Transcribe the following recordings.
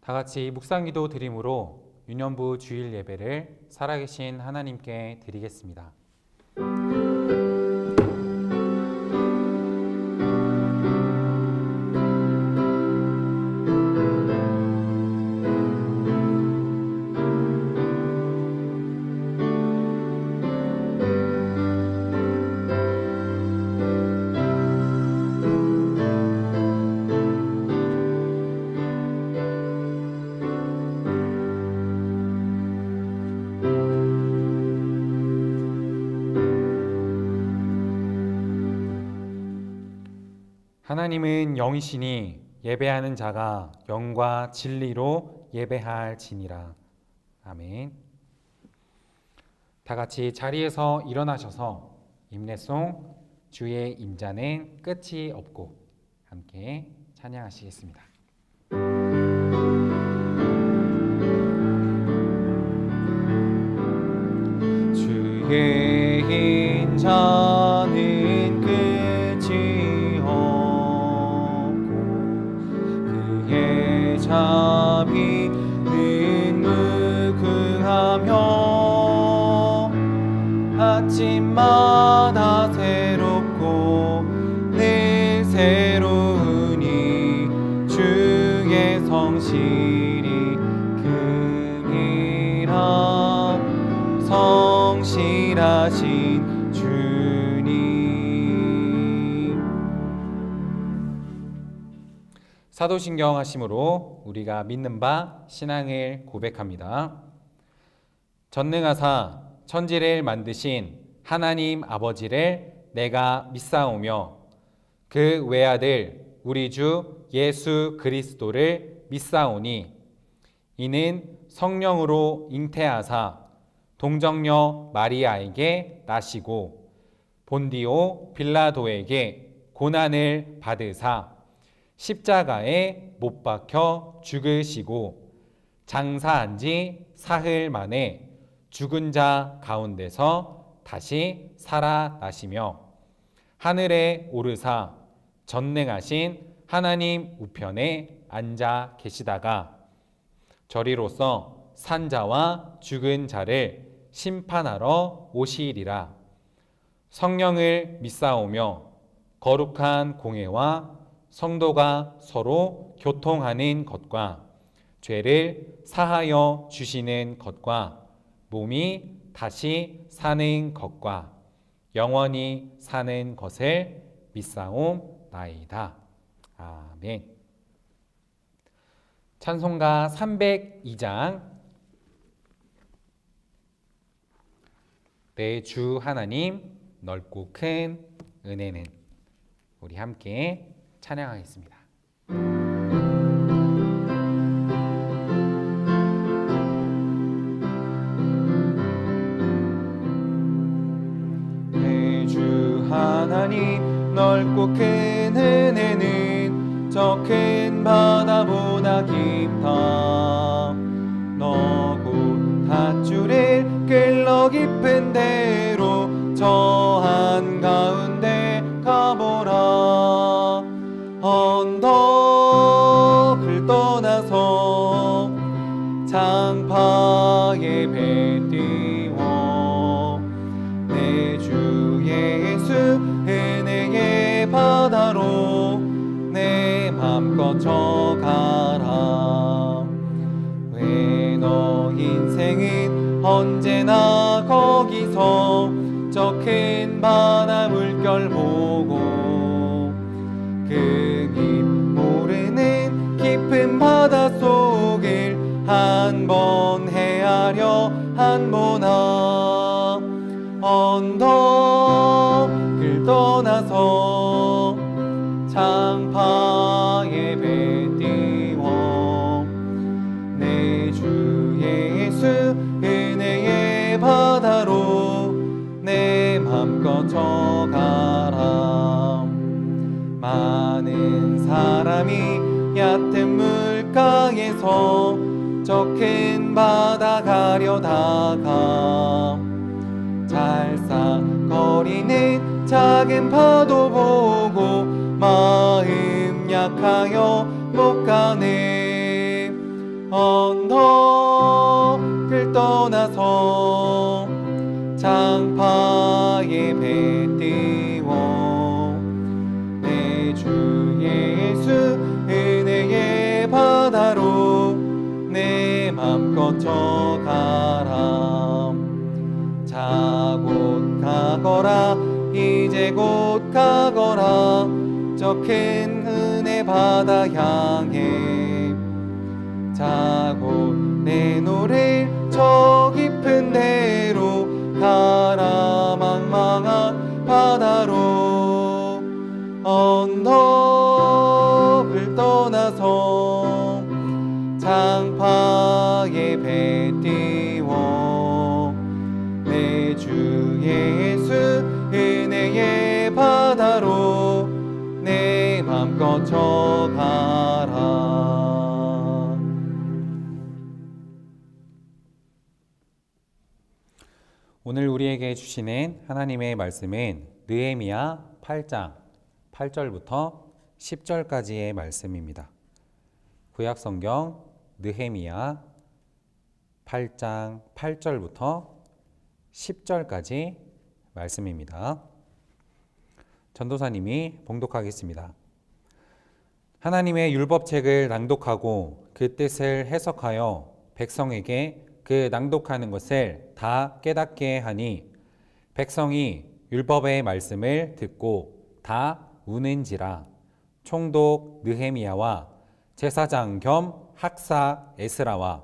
다 같이 묵상기도 드림으로 유년부 주일 예배를 살아계신 하나님께 드리겠습니다. 하나님은 영이시니 예배하는 자가 영과 진리로 예배할지니라. 아멘. 다 같이 자리에서 일어나셔서 임례송 주의 임자는 끝이 없고 함께 찬양하시겠습니다. 주의 임자는 끝이 없고 그의 자비는 무궁하며 아침마다 새롭고 늘 새로우니 주의 성실이 긍휼함 성실하신 주님. 사도신경 하심으로 우리가 믿는 바 신앙을 고백합니다. 전능하사 천지를 만드신 하나님 아버지를 내가 믿사오며 그 외아들 우리 주 예수 그리스도를 믿사오니 이는 성령으로 잉태하사 동정녀 마리아에게 나시고 본디오 빌라도에게 고난을 받으사 십자가에 못 박혀 죽으시고 장사한 지 사흘 만에 죽은 자 가운데서 다시 살아나시며 하늘에 오르사 전능하신 하나님 우편에 앉아 계시다가 저리로서 산자와 죽은 자를 심판하러 오시리라. 성령을 믿사오며 거룩한 공회와 성도가 서로 교통하는 것과 죄를 사하여 주시는 것과 몸이 다시 사는 것과 영원히 사는 것을 믿사옵나이다. 아멘. 찬송가 302장 내 주 하나님 넓고 큰 은혜는, 우리 함께 찬양하겠습니다. 내 주 하나님 넓고 큰 은혜는 저 큰 바다보다 깊다. 너고 닷줄을 끌러 깊은 데로 저 한가운데 가보라. 언덕을 떠나서 장파에 배 띄워 내 주 예수 은혜의 바다로 내 맘껏 져가라. 왜 너 인생은 언제나 거기서 저 큰 바다 물결 보고 그 깊 모르는 깊은 바다 속을 한 번 헤아려 한보나. 언덕을 떠나서 장파에 배 띄워 내 주 예수 은혜의 바다로 내 맘껏 져가라. 많은 사람이 얕은 물가에서 저 큰 바다 가려다가 잘싹거리는 작은 파도 보고 마음 약하여 못 가네. 언덕을 떠나서 장파에 배 띄워 내 주 예수 은혜의 바다로 내 맘껏 져가라. 자 곧 가거라 이제 곧 가거라 저 큰 은혜 바다 향해. 자 곧 내노를 저 깊은 데로 가라 망망한 바다로. 언덕을 떠나서 장파에 배 띄워 내 주 예수 은혜의 바다로 내 맘껏 져가라. 오늘 우리에게 주시는 하나님의 말씀은 느헤미야 8장 8절부터 10절까지의 말씀입니다. 구약성경 느헤미야 8장 8절부터 10절까지 말씀입니다. 전도사님이 봉독하겠습니다. 하나님의 율법책을 낭독하고 그 뜻을 해석하여 백성에게 그 낭독하는 것을 다 깨닫게 하니 백성이 율법의 말씀을 듣고 다 우는지라. 총독 느헤미야와 제사장 겸 학사 에스라와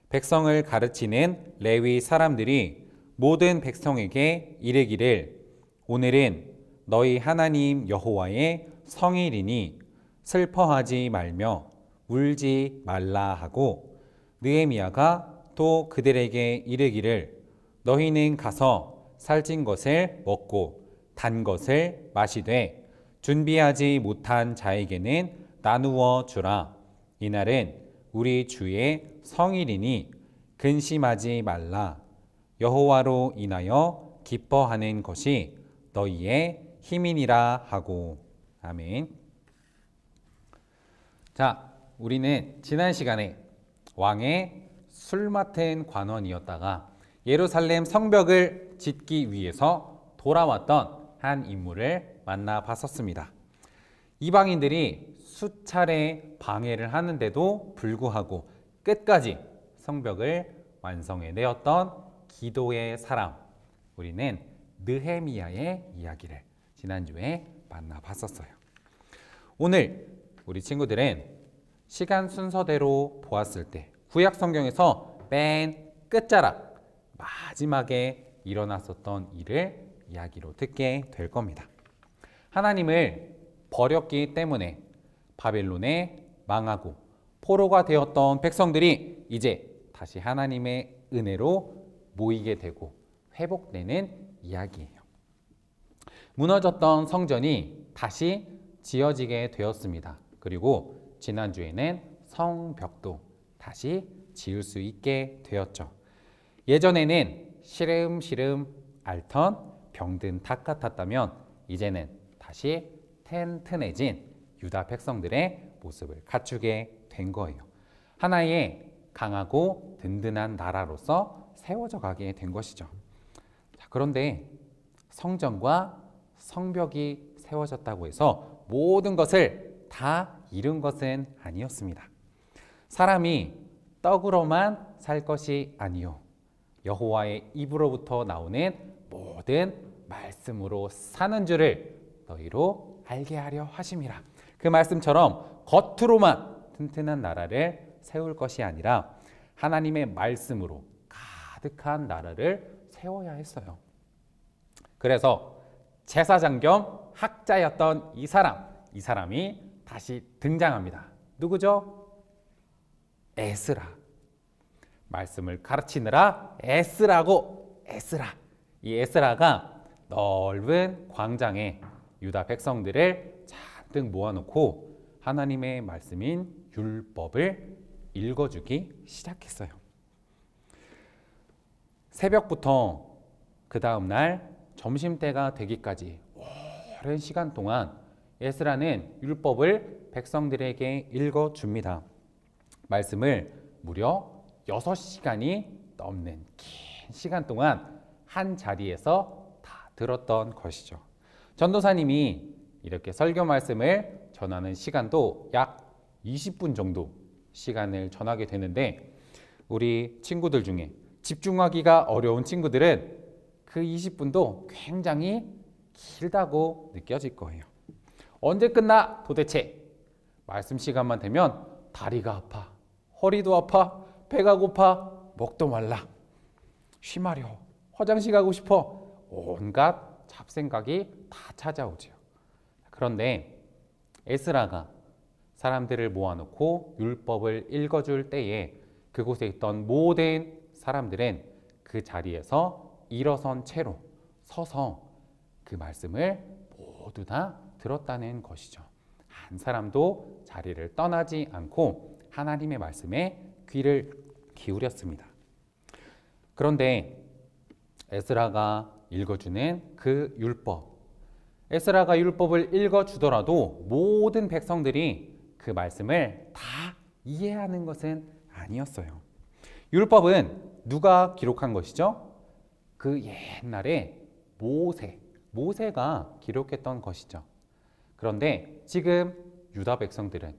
백성을 가르치는 레위 사람들이 모든 백성에게 이르기를 오늘은 너희 하나님 여호와의 성일이니 슬퍼하지 말며 울지 말라 하고 느헤미야가 또 그들에게 이르기를 너희는 가서 살찐 것을 먹고 단 것을 마시되 준비하지 못한 자에게는 나누어 주라. 이날은 우리 주의 성일이니 근심하지 말라. 여호와로 인하여 기뻐하는 것이 너희의 힘이니라 하고. 아멘. 자, 우리는 지난 시간에 왕의 술 맡은 관원이었다가 예루살렘 성벽을 짓기 위해서 돌아왔던 한 인물을 만나봤었습니다. 이방인들이 수차례 방해를 하는데도 불구하고 끝까지 성벽을 완성해내었던 기도의 사람, 우리는 느헤미야의 이야기를 지난주에 만나봤었어요. 오늘 우리 친구들은 시간 순서대로 보았을 때 구약 성경에서 맨 끝자락 마지막에 일어났었던 일을 이야기로 듣게 될 겁니다. 하나님을 버렸기 때문에 바벨론에 망하고 포로가 되었던 백성들이 이제 다시 하나님의 은혜로 모이게 되고 회복되는 이야기예요. 무너졌던 성전이 다시 지어지게 되었습니다. 그리고 지난주에는 성벽도 다시 지을 수 있게 되었죠. 예전에는 시름시름 앓던 병든 닭 같았다면 이제는 다시 튼튼해진 유다 백성들의 모습을 갖추게 된 거예요. 하나의 강하고 든든한 나라로서 세워져 가게 된 것이죠. 자, 그런데 성전과 성벽이 세워졌다고 해서 모든 것을 다 이룬 것은 아니었습니다. 사람이 떡으로만 살 것이 아니요 여호와의 입으로부터 나오는 모든 말씀으로 사는 줄을 너희로 알게 하려 하심이라. 그 말씀처럼 겉으로만 튼튼한 나라를 세울 것이 아니라 하나님의 말씀으로 가득한 나라를 세워야 했어요. 그래서 제사장 겸 학자였던 이 사람이 다시 등장합니다. 누구죠? 에스라. 말씀을 가르치느라 애쓰라고 에스라. 이 에스라가 넓은 광장에 유다 백성들을 잔뜩 모아놓고 하나님의 말씀인 율법을 읽어주기 시작했어요. 새벽부터 그 다음 날 점심때가 되기까지 오랜 시간 동안 에스라는 율법을 백성들에게 읽어줍니다. 말씀을 무려 6시간이 넘는 긴 시간 동안 한 자리에서 다 들었던 것이죠. 전도사님이 이렇게 설교 말씀을 전하는 시간도 약 20분 정도 시간을 전하게 되는데, 우리 친구들 중에 집중하기가 어려운 친구들은 그 20분도 굉장히 길다고 느껴질 거예요. 언제 끝나 도대체? 말씀 시간만 되면 다리가 아파, 허리도 아파, 배가 고파, 목도 말라, 쉬마려, 화장실 가고 싶어, 온갖 잡생각이 다 찾아오죠. 그런데 에스라가 사람들을 모아놓고 율법을 읽어줄 때에 그곳에 있던 모든 사람들은 그 자리에서 일어선 채로 서서 그 말씀을 모두 다 들었다는 것이죠. 한 사람도 자리를 떠나지 않고 하나님의 말씀에 귀를 기울였습니다. 그런데 에스라가 읽어주는 그 율법, 에스라가 율법을 읽어주더라도 모든 백성들이 그 말씀을 다 이해하는 것은 아니었어요. 율법은 누가 기록한 것이죠? 그 옛날에 모세가 기록했던 것이죠. 그런데 지금 유다 백성들은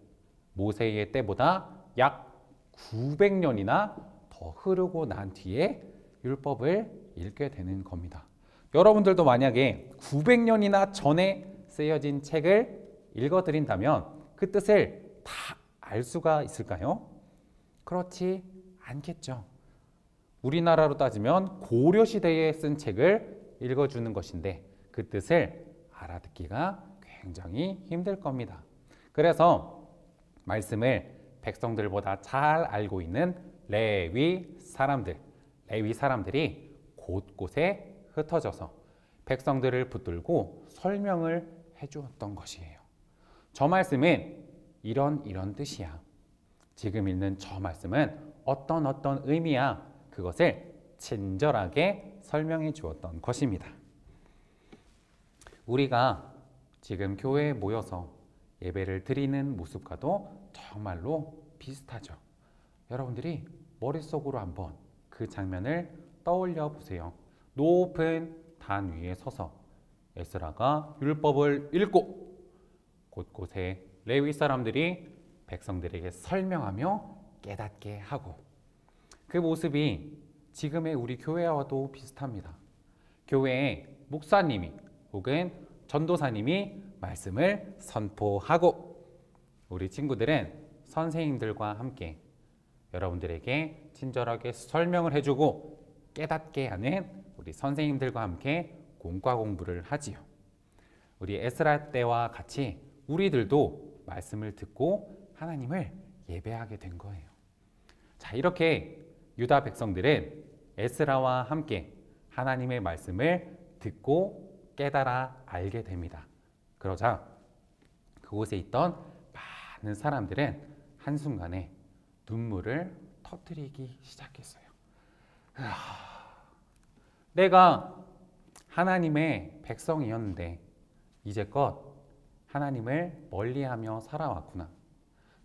모세의 때보다 약 900년이나 더 흐르고 난 뒤에 율법을 읽게 되는 겁니다. 여러분들도 만약에 900년이나 전에 쓰여진 책을 읽어드린다면 그 뜻을 다 알 수가 있을까요? 그렇지 않겠죠. 우리나라로 따지면 고려시대에 쓴 책을 읽어주는 것인데 그 뜻을 알아듣기가 굉장히 힘들 겁니다. 그래서 말씀을 백성들보다 잘 알고 있는 레위 사람들이 곳곳에 흩어져서 백성들을 붙들고 설명을 해주었던 것이에요. 저 말씀은 이런 뜻이야. 지금 읽는 저 말씀은 어떤 의미야. 그것을 친절하게 설명해 주었던 것입니다. 우리가 지금 교회에 모여서 예배를 드리는 모습과도 정말로 비슷하죠. 여러분들이 머릿속으로 한번 그 장면을 떠올려 보세요. 높은 단 위에 서서 에스라가 율법을 읽고 곳곳에 레위 사람들이 백성들에게 설명하며 깨닫게 하고, 그 모습이 지금의 우리 교회와도 비슷합니다. 교회에 목사님이 혹은 전도사님이 말씀을 선포하고 우리 친구들은 선생님들과 함께 여러분들에게 친절하게 설명을 해주고 깨닫게 하는 우리 선생님들과 함께 공과 공부를 하지요. 우리 에스라 때와 같이 우리들도 말씀을 듣고 하나님을 예배하게 된 거예요. 자, 이렇게 유다 백성들은 에스라와 함께 하나님의 말씀을 듣고 깨달아 알게 됩니다. 그러자 그곳에 있던 많은 사람들은 한순간에 눈물을 터뜨리기 시작했어요. 내가 하나님의 백성이었는데 이제껏 하나님을 멀리하며 살아왔구나.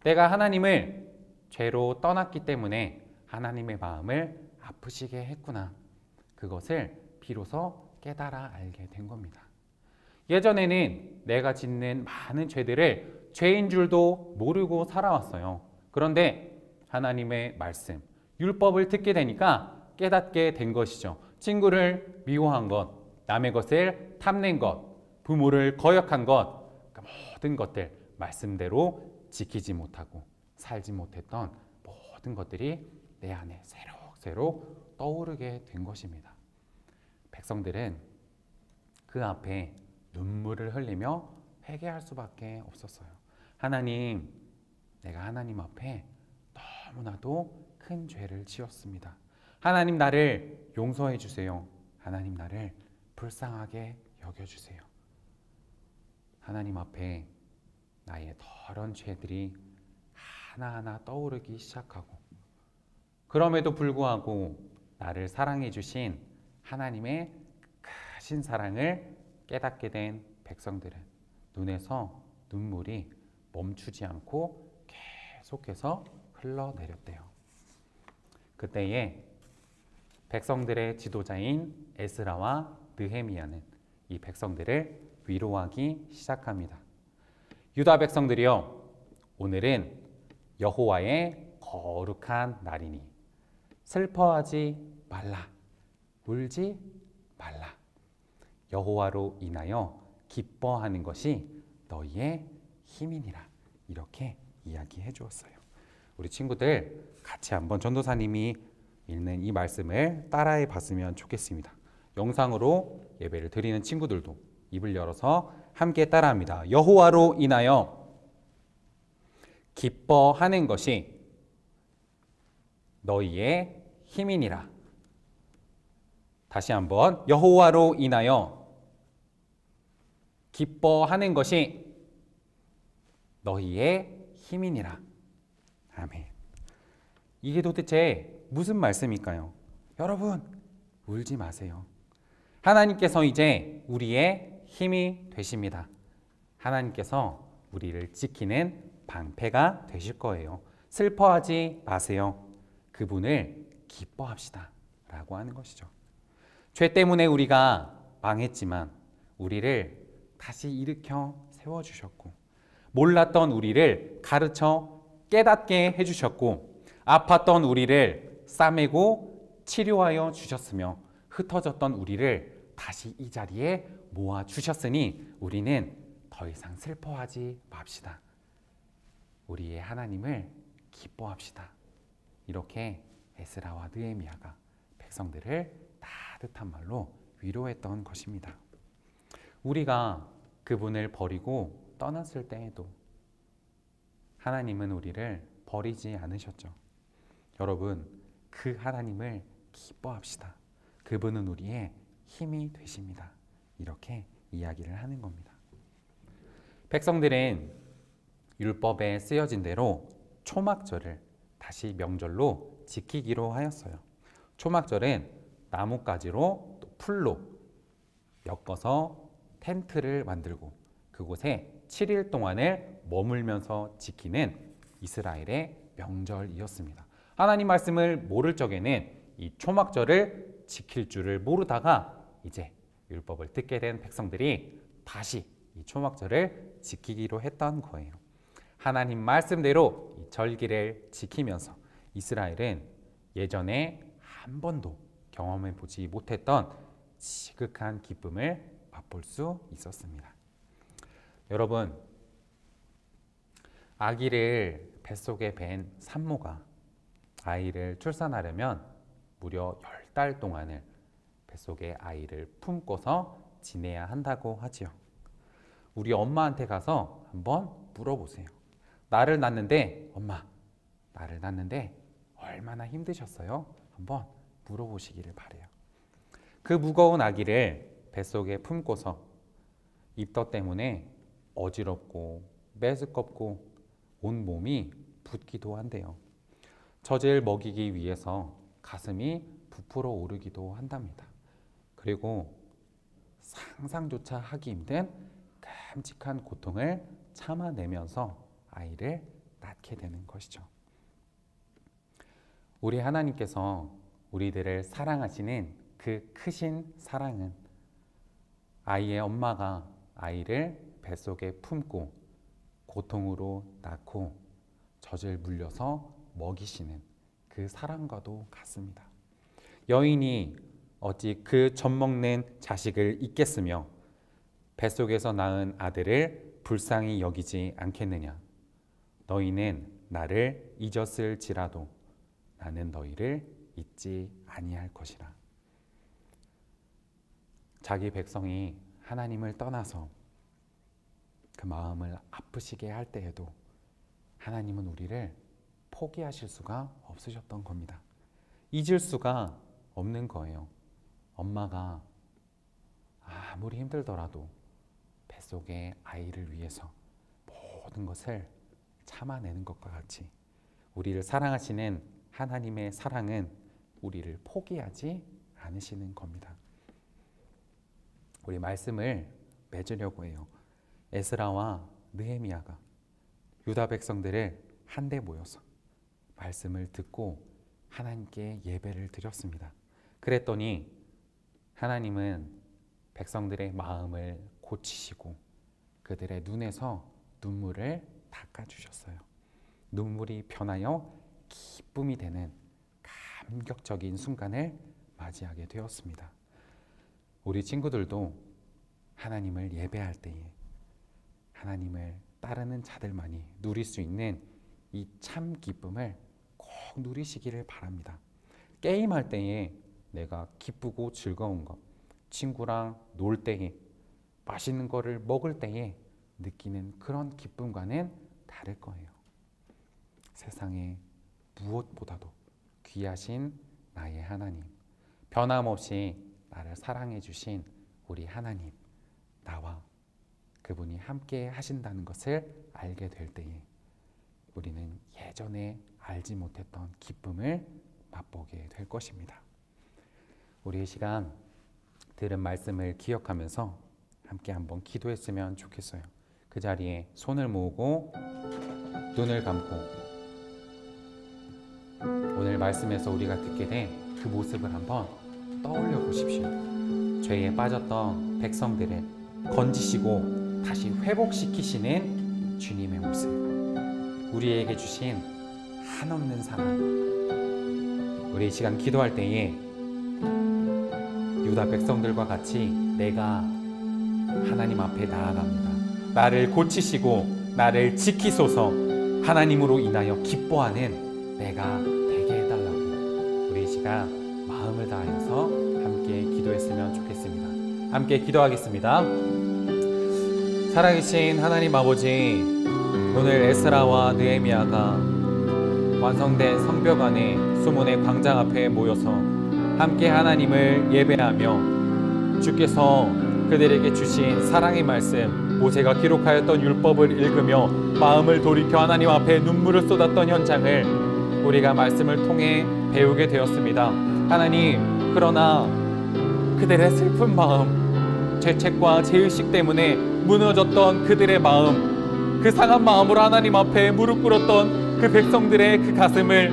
내가 하나님을 죄로 떠났기 때문에 하나님의 마음을 아프시게 했구나. 그것을 비로소 깨달아 알게 된 겁니다. 예전에는 내가 짓는 많은 죄들을 죄인 줄도 모르고 살아왔어요. 그런데 하나님의 말씀, 율법을 듣게 되니까 깨닫게 된 것이죠. 친구를 미워한 것, 남의 것을 탐낸 것, 부모를 거역한 것, 그 모든 것들 말씀대로 지키지 못하고 살지 못했던 모든 것들이 내 안에 새록새록 떠오르게 된 것입니다. 백성들은 그 앞에 눈물을 흘리며 회개할 수밖에 없었어요. 하나님, 내가 하나님 앞에 너무나도 큰 죄를 지었습니다. 하나님, 나를 용서해 주세요. 하나님, 나를 불쌍하게 여겨주세요. 하나님 앞에 나의 더러운 죄들이 하나하나 떠오르기 시작하고, 그럼에도 불구하고 나를 사랑해 주신 하나님의 크신 사랑을 깨닫게 된 백성들은 눈에서 눈물이 멈추지 않고 계속해서 흘러내렸대요. 그때에 백성들의 지도자인 에스라와 느헤미야는 이 백성들을 위로하기 시작합니다. 유다 백성들이여, 오늘은 여호와의 거룩한 날이니 슬퍼하지 말라, 울지 말라. 여호와로 인하여 기뻐하는 것이 너희의 힘이니라. 이렇게 이야기해 주었어요. 우리 친구들 같이 한번 전도사님이 읽는 이 말씀을 따라해 봤으면 좋겠습니다. 영상으로 예배를 드리는 친구들도 입을 열어서 함께 따라합니다. 여호와로 인하여 기뻐하는 것이 너희의 힘이니라. 다시 한번, 여호와로 인하여 기뻐하는 것이 너희의 힘이니라. 아멘. 이게 도대체 무슨 말씀일까요? 여러분, 울지 마세요. 하나님께서 이제 우리의 힘이 되십니다. 하나님께서 우리를 지키는 방패가 되실 거예요. 슬퍼하지 마세요. 그분을 기뻐합시다 라고 하는 것이죠. 죄 때문에 우리가 망했지만 우리를 다시 일으켜 세워주셨고, 몰랐던 우리를 가르쳐 깨닫게 해주셨고, 아팠던 우리를 싸매고 치료하여 주셨으며, 흩어졌던 우리를 다시 이 자리에 모아주셨으니 우리는 더 이상 슬퍼하지 맙시다. 우리의 하나님을 기뻐합시다. 이렇게 에스라와 느헤미야가 백성들을 따뜻한 말로 위로했던 것입니다. 우리가 그분을 버리고 떠났을 때에도 하나님은 우리를 버리지 않으셨죠. 여러분, 그 하나님을 기뻐합시다. 그분은 우리의 힘이 되십니다. 이렇게 이야기를 하는 겁니다. 백성들은 율법에 쓰여진 대로 초막절을 다시 명절로 지키기로 하였어요. 초막절은 나뭇가지로 또 풀로 엮어서 텐트를 만들고 그곳에 7일 동안을 머물면서 지키는 이스라엘의 명절이었습니다. 하나님 말씀을 모를 적에는 이 초막절을 지킬 줄을 모르다가 이제 율법을 듣게 된 백성들이 다시 이 초막절을 지키기로 했던 거예요. 하나님 말씀대로 이 절기를 지키면서 이스라엘은 예전에 한 번도 경험해 보지 못했던 지극한 기쁨을 맛볼 수 있었습니다. 여러분, 아기를 뱃속에 밴 산모가 아이를 출산하려면 무려 10달 동안을 뱃속에 아이를 품고서 지내야 한다고 하지요. 우리 엄마한테 가서 한번 물어보세요. 나를 낳는데, 엄마, 나를 낳는데 얼마나 힘드셨어요? 한번 물어보시기를 바래요. 그 무거운 아기를 뱃속에 품고서 입덧 때문에 어지럽고 메스껍고 온 몸이 붓기도 한대요. 젖을 먹이기 위해서 가슴이 부풀어 오르기도 한답니다. 그리고 상상조차 하기 힘든 끔찍한 고통을 참아내면서 아이를 낳게 되는 것이죠. 우리 하나님께서 우리들을 사랑하시는 그 크신 사랑은 아이의 엄마가 아이를 뱃속에 품고 고통으로 낳고 젖을 물려서 먹이시는 그 사랑과도 같습니다. 여인이 어찌 그 젖 먹는 자식을 잊겠으며 뱃속에서 낳은 아들을 불쌍히 여기지 않겠느냐. 너희는 나를 잊었을지라도 나는 너희를 잊지 아니할 것이라. 자기 백성이 하나님을 떠나서 그 마음을 아프시게 할 때에도 하나님은 우리를 포기하실 수가 없으셨던 겁니다. 잊을 수가 없는 거예요. 엄마가 아무리 힘들더라도 뱃속의 아이를 위해서 모든 것을 참아내는 것과 같이 우리를 사랑하시는 하나님의 사랑은 우리를 포기하지 않으시는 겁니다. 우리 말씀을 맺으려고 해요. 에스라와 느헤미야가 유다 백성들을 한데 모여서 말씀을 듣고 하나님께 예배를 드렸습니다. 그랬더니 하나님은 백성들의 마음을 고치시고 그들의 눈에서 눈물을 닦아주셨어요. 눈물이 변하여 기쁨이 되는 감격적인 순간을 맞이하게 되었습니다. 우리 친구들도 하나님을 예배할 때에 하나님을 따르는 자들만이 누릴 수 있는 이 참 기쁨을 꼭 누리시기를 바랍니다. 게임할 때에 내가 기쁘고 즐거운 것, 친구랑 놀 때에, 맛있는 거를 먹을 때에 느끼는 그런 기쁨과는 다를 거예요. 세상에 무엇보다도 귀하신 나의 하나님, 변함없이 나를 사랑해 주신 우리 하나님, 나와 그분이 함께 하신다는 것을 알게 될 때에 우리는 예전에 알지 못했던 기쁨을 맛보게 될 것입니다. 우리의 시간 들은 말씀을 기억하면서 함께 한번 기도했으면 좋겠어요. 그 자리에 손을 모으고 눈을 감고 오늘 말씀에서 우리가 듣게 된 그 모습을 한번 떠올려 보십시오. 죄에 빠졌던 백성들을 건지시고 다시 회복시키시는 주님의 모습, 우리에게 주신 한없는 사랑. 우리 이 시간 기도할 때에 유다 백성들과 같이 내가 하나님 앞에 나아갑니다. 나를 고치시고 나를 지키소서, 하나님으로 인하여 기뻐하는 내가 되게 해달라고 우리 이 시간 마음을 다해서 함께 기도했으면 좋겠습니다. 함께 기도하겠습니다. 살아계신 하나님 아버지, 오늘 에스라와 느헤미야가 완성된 성벽 안에 수문의 광장 앞에 모여서 함께 하나님을 예배하며 주께서 그들에게 주신 사랑의 말씀, 모세가 기록하였던 율법을 읽으며 마음을 돌이켜 하나님 앞에 눈물을 쏟았던 현장을 우리가 말씀을 통해 배우게 되었습니다. 하나님, 그러나 그들의 슬픈 마음, 죄책과 죄의식 때문에 무너졌던 그들의 마음, 그 상한 마음으로 하나님 앞에 무릎 꿇었던 그 백성들의 그 가슴을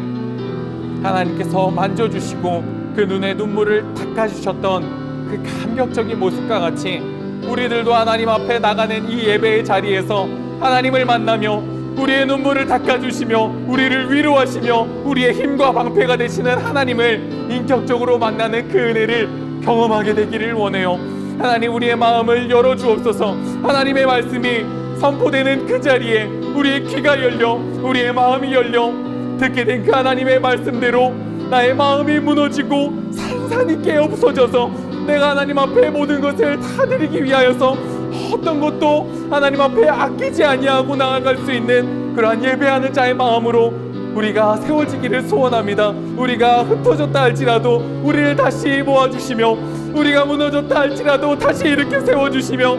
하나님께서 만져주시고 그 눈에 눈물을 닦아주셨던 그 감격적인 모습과 같이 우리들도 하나님 앞에 나가는 이 예배의 자리에서 하나님을 만나며 우리의 눈물을 닦아주시며 우리를 위로하시며 우리의 힘과 방패가 되시는 하나님을 인격적으로 만나는 그 은혜를 경험하게 되기를 원해요. 하나님, 우리의 마음을 열어주옵소서. 하나님의 말씀이 선포되는 그 자리에 우리의 귀가 열려 우리의 마음이 열려 듣게 된 그 하나님의 말씀대로 나의 마음이 무너지고 산산이 깨어 부서져서 내가 하나님 앞에 모든 것을 다 드리기 위하여서 어떤 것도 하나님 앞에 아끼지 아니하고 나아갈 수 있는 그러한 예배하는 자의 마음으로 우리가 세워지기를 소원합니다. 우리가 흩어졌다 할지라도 우리를 다시 모아주시며 우리가 무너졌다 할지라도 다시 일으켜 세워주시며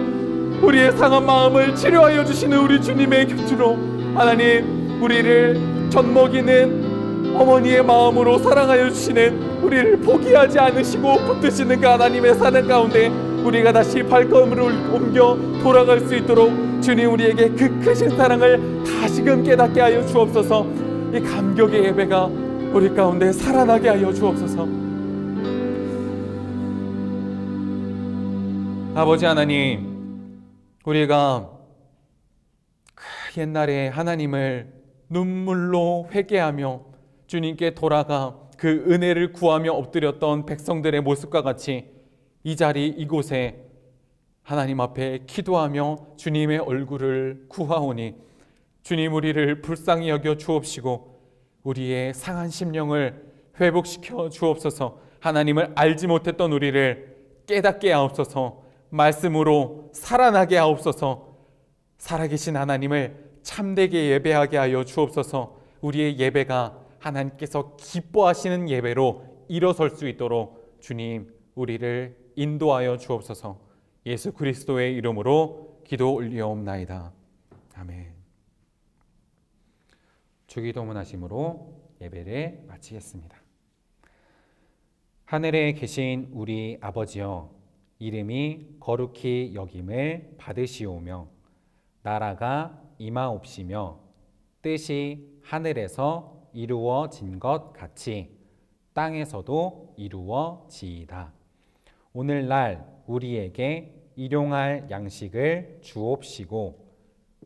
우리의 상한 마음을 치료하여 주시는 우리 주님의 곁으로 하나님, 우리를 젖먹이는 어머니의 마음으로 사랑하여 주시는 우리를 포기하지 않으시고 붙드시는 그 하나님의 사랑 가운데 우리가 다시 발걸음을 옮겨 돌아갈 수 있도록 주님, 우리에게 그 크신 사랑을 다시금 깨닫게 하여 주옵소서. 이 감격의 예배가 우리 가운데 살아나게 하여 주옵소서. 아버지 하나님, 우리가 그 옛날에 하나님을 눈물로 회개하며 주님께 돌아가 그 은혜를 구하며 엎드렸던 백성들의 모습과 같이 이 자리 이곳에 하나님 앞에 기도하며 주님의 얼굴을 구하오니 주님, 우리를 불쌍히 여겨 주옵시고 우리의 상한 심령을 회복시켜 주옵소서. 하나님을 알지 못했던 우리를 깨닫게 하옵소서. 말씀으로 살아나게 하옵소서. 살아계신 하나님을 참되게 예배하게 하여 주옵소서. 우리의 예배가 하나님께서 기뻐하시는 예배로 일어설 수 있도록 주님, 우리를 인도하여 주옵소서. 예수 그리스도의 이름으로 기도 올리옵나이다. 아멘. 주기도문 하심으로 예배를 마치겠습니다. 하늘에 계신 우리 아버지여, 이름이 거룩히 여김을 받으시오며 나라가 임하옵시며 뜻이 하늘에서 이루어진 것 같이 땅에서도 이루어지이다. 오늘날 우리에게 일용할 양식을 주옵시고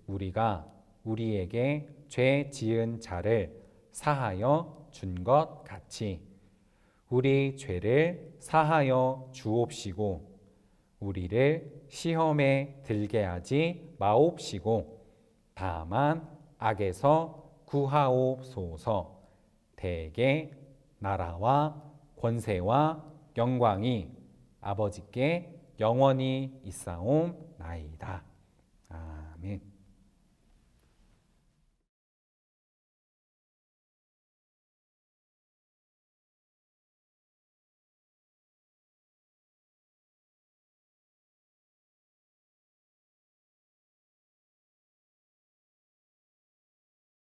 우리가 우리에게 죄 지은 자를 사하여 준 것 같이 우리 죄를 사하여 주옵시고 우리를 시험에 들게 하지 마옵시고 다만 악에서 구하옵소서. 대개 나라와 권세와 영광이 아버지께 영원히 있사옵나이다. 아멘.